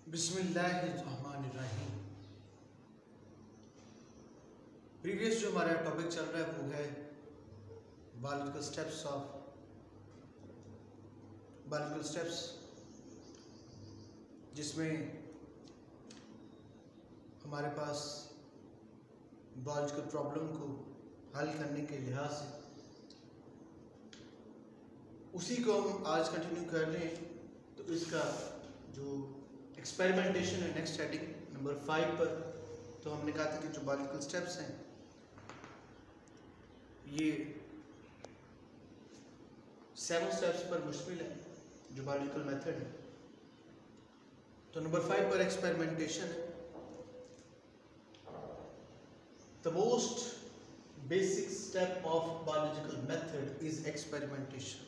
बिस्मिल्लाहिर्रहमानिर्रहीम। प्रीवियस जो हमारा टॉपिक चल रहा है वो है बायोलॉजिकल स्टेप्स, जिसमें हमारे पास बायोलॉजिकल प्रॉब्लम को हल करने के लिहाज से उसी को हम आज कंटिन्यू कर रहे हैं। तो इसका जो एक्सपेरिमेंटेशन है नेक्स्ट हेडिंग नंबर 5 पर, तो हमने कहा था कि जो बायोलॉजिकल स्टेप्स हैं ये 7 स्टेप्स पर मुश्तमिल है जो बायोलॉजिकल मेथड है। तो नंबर 5 पर एक्सपेरिमेंटेशन है। The most basic step of biological method is experimentation.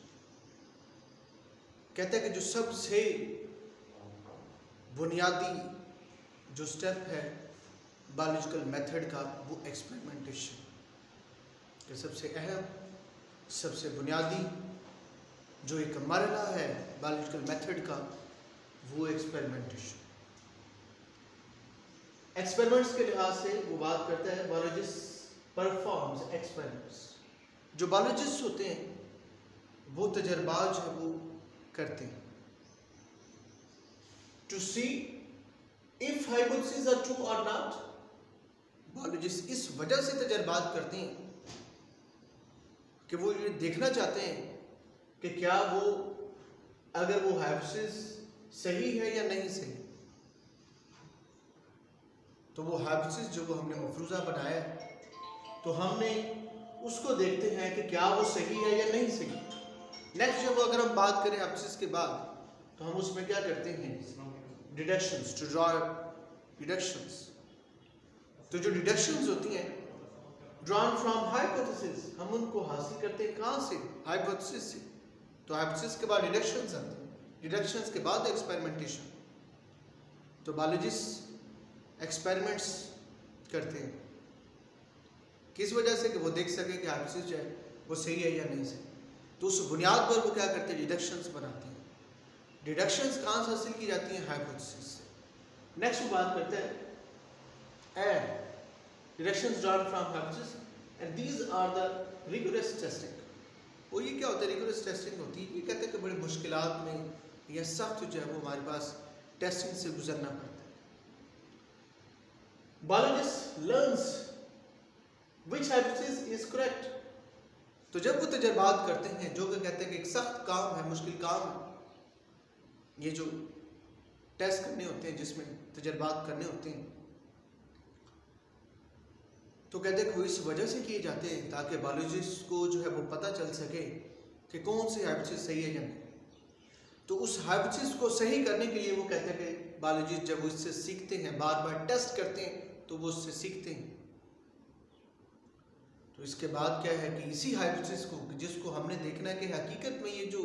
कहते हैं कि जो सबसे बुनियादी जो स्टेप है बायोलॉजिकल मेथड का वो एक्सपेरिमेंटेशन, कि सबसे अहम सबसे बुनियादी जो एक मरहला है बायोलॉजिकल मेथड का वो एक्सपेरिमेंटेशन। एक्सपेरिमेंट्स के लिहाज से वो बात करता है बायोलॉजिस्ट परफॉर्म्स एक्सपेरिमेंट्स। जो बायोलॉजिस्ट होते हैं वो तजर्बात जो है वो करते हैं to see if hypothesis are true और नॉट। बायोलॉजिस्ट इस वजह से तजर्बात करते हैं कि वो ये देखना चाहते हैं कि क्या वो अगर वो हाइपोथेसिस सही है या नहीं सही। तो वो हाइपोथेसिस जो वो हमने मफरूज़ा बनाया है तो हमने उसको देखते हैं कि क्या वो सही है या नहीं सही। नेक्स्ट जब अगर हम बात करें हाइपोथेसिस के बाद तो हम उसमें क्या करते हैं डिडक्शंस, टू ड्रॉ डिडक्शंस। तो जो डिडक्शंस होती हैं ड्रॉन फ्रॉम हाइपोथेसिस, हम उनको हासिल करते हैं कहाँ से? हाइपोथेसिस से। तो हाइपोथेसिस के बाद डिडक्शंस आते हैं, डिडक्शंस के बाद एक्सपेरिमेंटेशन। तो बायोलॉजिस्ट एक्सपेरिमेंट्स करते हैं किस वजह से कि वो देख सके कि हाइपोथेसिस जो है वो सही है या नहीं सही। तो उस बुनियाद पर वो क्या करते हैं डिडक्शंस बनाते हैं। डिडक्शंस कहाँ से हासिल की जाती हैं? हाइपोथेसिस से। नेक्स्ट वो बात करते हैं and deductions drawn from hypothesis and these are the rigorous testing. वो ये क्या होता है? रिगोरस टेस्टिंग होती है ये कहते हैं कि बड़े मुश्किलात में या सख्त जो है वो हमारे पास टेस्टिंग से गुजरना पड़ता है। Biologist learns which hypothesis is correct. तो जब वो तजर्बात करते हैं जो कि कहते हैं कि एक सख्त काम है, मुश्किल काम है, ये जो टेस्ट करने होते हैं जिसमें तजर्बात करने होते हैं, तो कहते हैं कि वो इस वजह से किए जाते हैं ताकि बायोलॉजिस्ट को जो है वो पता चल सके कि कौन सी हाइपोथेसिस सही है या नहीं। तो उस हाइपोथेसिस को सही करने के लिए वो कहते हैं कि बायोलॉजिस्ट जब वो इससे सीखते हैं, बार बार टेस्ट करते हैं, तो वो उससे सीखते हैं। तो इसके बाद क्या है कि इसी हाइपोथेसिस को जिसको हमने देखना है कि हकीकत में ये जो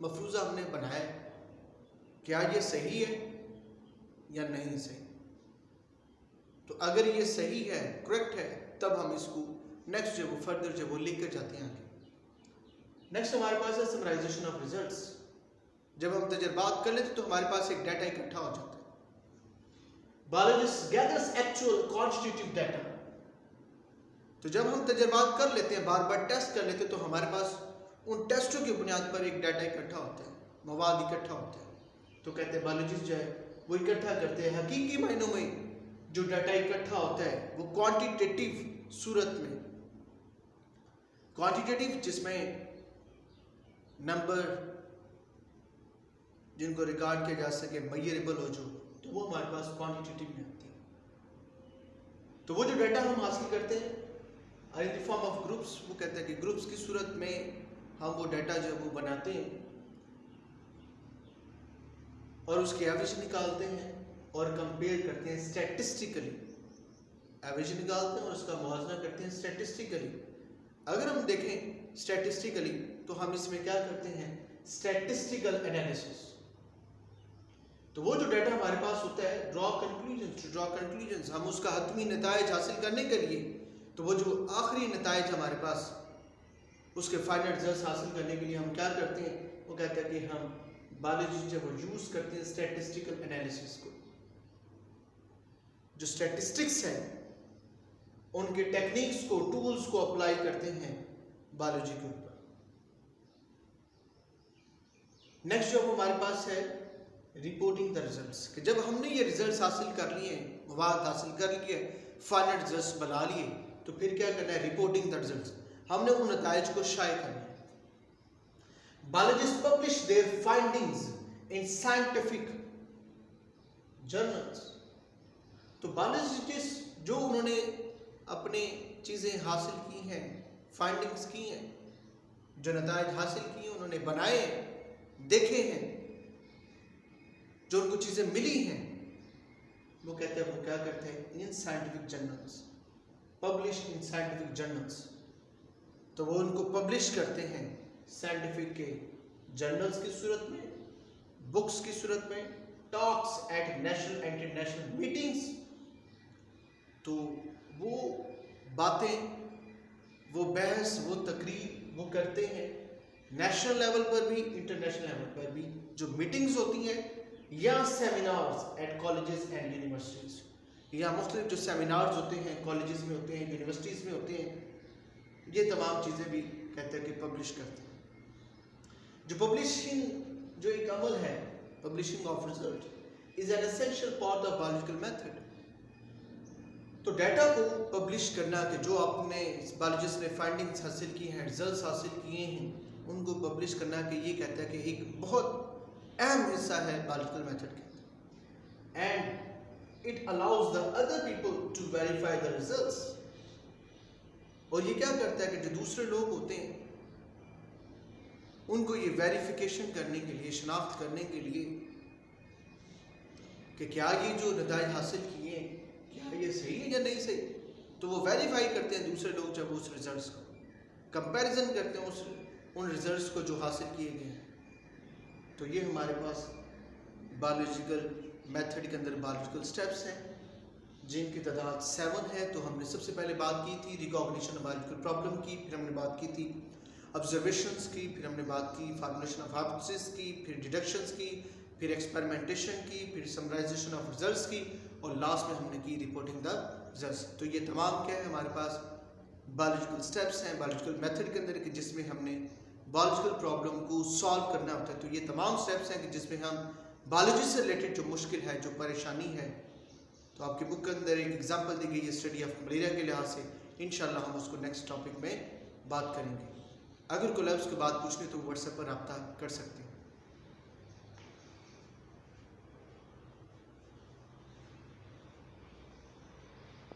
मफरूज़ा हमने बनाया है क्या ये सही है या नहीं सही। तो अगर ये सही है, करेक्ट है, तब हम इसको नेक्स्ट जब वो फर्दर जब वो लेकर जाते हैं आगे। नेक्स्ट हमारे पास है समराइजेशन ऑफ रिजल्ट्स। जब हम तजर्बात कर लेते तो हमारे पास एक डाटा इकट्ठा हो जाता है। Biologist gathers actual quantitative data. तो जब हम तजर्बात कर लेते हैं, बार बार टेस्ट कर लेते हैं, तो हमारे पास उन टेस्टों की बुनियाद पर एक डाटा इकट्ठा होता है, मवाद इकट्ठा होता है। तो कहते हैं बायोलॉजिस्ट जो है वो इकट्ठा करते हैं। हकीकी मायनों में जो डाटा इकट्ठा होता है वो क्वांटिटेटिव सूरत में, क्वांटिटेटिव जिसमें नंबर जिनको रिकॉर्ड किया जा सके, मेजरेबल हो जो, तो वो हमारे पास क्वांटिटेटिव में आती है। तो वो जो डाटा हम हासिल करते हैं in the form of groups, वो कहते हैं कि ग्रुप्स की सूरत में हम वो डाटा जो है वो बनाते हैं और उसके एवरेज निकालते हैं और कंपेयर करते हैं स्टैटिस्टिकली। एवरेज निकालते हैं और उसका मुआवजा करते हैं स्टैटिस्टिकली। अगर हम देखें स्टैटिस्टिकली तो हम इसमें क्या करते हैं स्टैटिस्टिकल एनालिसिस। तो वो जो डाटा हमारे पास होता है ड्रॉ कंक्लूजन्स, हम उसका हतमी नताइज हासिल करने के लिए, तो वो जो आखिरी नताइज हमारे पास उसके फाइनल रिजल्ट हासिल करने के लिए हम क्या करते हैं, वो कहते हैं कि हम बायोलॉजी जब वो यूज़ करते हैं स्टैटिस्टिकल एनालिसिस को। जो स्टैटिस्टिक्स है उनके टेक्निक्स को, टूल्स को अप्लाई करते हैं बायोलॉजी के ऊपर। नेक्स्ट जो हमारे पास है रिपोर्टिंग द रिजल्ट्स, कि जब हमने ये रिजल्ट्स हासिल कर लिए, मवाद हासिल कर लिए, फाइनल रिजल्ट्स बना लिए, तो फिर क्या करना है? रिपोर्टिंग द रिजल्ट्स, हमने उन नताइज को शाये करना है। Biologist publish there findings in scientific journals. तो बायोलॉजिस्ट जो उन्होंने अपने चीज़ें हासिल की हैं, फाइंडिंग्स की हैं, जो नताइज हासिल किए, उन्होंने बनाए, देखे हैं, जो उनको चीज़ें मिली हैं, वो कहते हैं, वो क्या करते हैं? In scientific journals, publish in scientific journals. तो वो उनको पब्लिश करते हैं साइंटिफिक के जर्नल्स की सूरत में, बुक्स की सूरत में, talks eight national and international meetings. तो वो बातें, वो बहस, वो तकरीर वो करते हैं नेशनल लेवल पर भी, इंटरनेशनल लेवल पर भी, जो मीटिंग्स होती हैं, या seminars at colleges and universities, या मुख्तलिफ जो सेमिनार्स होते हैं कॉलेजेस में होते हैं, यूनिवर्सिटीज़ में होते हैं, ये तमाम चीज़ें भी कहते हैं कि पब्लिश करते हैं। जो पब्लिशिंग जो एक अमल है, publishing of result is an essential part of biological method. तो डाटा को पब्लिश करना, कि जो आपने बायोलॉजिस्ट ने फाइंडिंग्स हासिल की हैं, रिजल्ट्स हासिल किए हैं, उनको पब्लिश करना, कि ये कहता है कि एक बहुत अहम हिस्सा है बायोलॉजिकल मेथड के, and it allows the other people to verify the results. और ये क्या करता है कि जो दूसरे लोग होते हैं उनको ये वेरिफिकेशन करने के लिए, शनाख्त करने के लिए कि क्या ये जो नताइज हासिल किए क्या ये सही है या नहीं सही, तो वो वेरीफाई करते हैं दूसरे लोग जब उस रिजल्ट्स को कंपैरिजन करते हैं उन रिजल्ट्स को जो हासिल किए गए हैं। तो ये हमारे पास बायोलॉजिकल मेथड के अंदर बायोलॉजिकल स्टेप्स हैं, जिनकी तादाद 7 है। तो हमने सबसे पहले बात की थी रिकॉग्निशन ऑफ बायोलॉजिकल प्रॉब्लम की, फिर हमने बात की थी ऑब्जर्वेशंस की, फिर हमने बात की फार्मुलेशन ऑफ हाइपोथेसिस की, फिर डिडक्शंस की, फिर एक्सपेरिमेंटेशन की, फिर समराइजेशन ऑफ रिजल्ट्स की, और लास्ट में हमने की रिपोर्टिंग द रिजल्ट्स। तो ये तमाम क्या है हमारे पास बायोलॉजिकल स्टेप्स हैं बायोलॉजिकल मेथड के अंदर, कि जिसमें हमने बायोलॉजिकल प्रॉब्लम को सॉल्व करना होता है। तो ये तमाम स्टेप्स हैं कि जिसमें हम बायोलॉजी से रिलेटेड जो मुश्किल है, जो परेशानी है, तो आपकी बुक के अंदर एक एग्जांपल दी गई है स्टडी ऑफ मलेरिया के लिहाज से। इंशाल्लाह हम उसको नेक्स्ट टॉपिक में बात करेंगे। अगर कोई उसके बाद पूछनी तो व्हाट्सएप पर रब्ता कर सकते हैं।